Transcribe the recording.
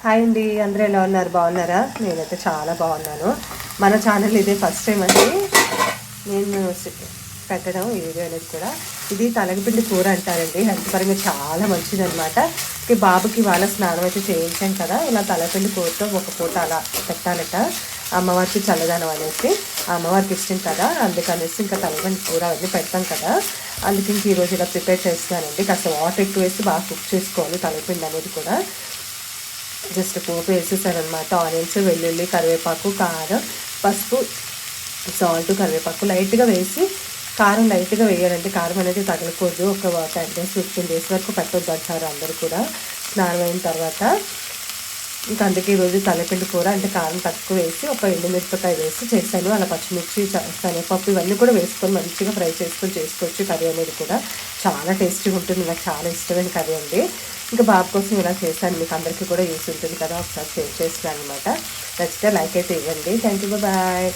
Hi అండి, అందరూ ఎలా ఉన్నారు? బాగున్నారా? నేనైతే చాలా బాగున్నాను. మన ఛానల్ ఇదే ఫస్ట్ టైం అండి నేను పెట్టడం ఈ వీడియో అనేది కూడా. ఇది తలగపిండి కూర అంటారండి. హెల్త్ పరంగా చాలా మంచిదన్నమాట. బాబుకి వాళ్ళ స్నానం అయితే చేయించాం కదా, ఇలా తలగపిండి కూరతో ఒక పూట అలా పెట్టాలట. అమ్మవారికి చల్లదనం అనేసి, అమ్మవారికి ఇష్టం కదా, అందుకనేసి ఇంకా తలగపిండి కూర అవన్నీ పెడతాం కదా, అందుకే ఇంక ఈరోజు ఇలా ప్రిపేర్ చేస్తున్నానండి. కాస్త వాటర్ ఎక్కువ వేసి బాగా కుక్ చేసుకోవాలి తలగపిండి అనేది కూడా. జస్ట్ పోపు వేసేసారనమాట. ఆనియన్స్, వెల్లుల్లి, కరివేపాకు, కారం, పసుపు, సాల్ట్, కరివేపాకు లైట్గా వేసి, కారం లైట్గా వేయాలంటే కారం అనేది తగలకూడదు. ఒక 10 days 15 days వరకు పెట్టొద్దు అంటారు అందరు కూడా స్నానం అయిన తర్వాత. ఇంకా అందుకే ఈరోజు తలపిండి కూర అంటే కారం తక్కువ వేసి ఒక ఎండుమిరపకాయ వేసి చేశాను. అలా పచ్చిమిర్చి, శనగపప్పు ఇవన్నీ కూడా వేసుకొని మంచిగా ఫ్రై చేసుకొని చేసుకోవచ్చు. కర్రీ అనేది కూడా చాలా టేస్టీగా ఉంటుంది. నాకు చాలా ఇష్టమైన కర్రీ అండి. ఇంకా బాబు కోసం ఇలా చేశాను. మీకు అందరికీ కూడా యూస్ ఉంటుంది కదా, ఒకసారి షేర్ చేస్తున్నాను అనమాట. నచ్చితే లైక్ అయితే ఇవ్వండి. Thank you, bye.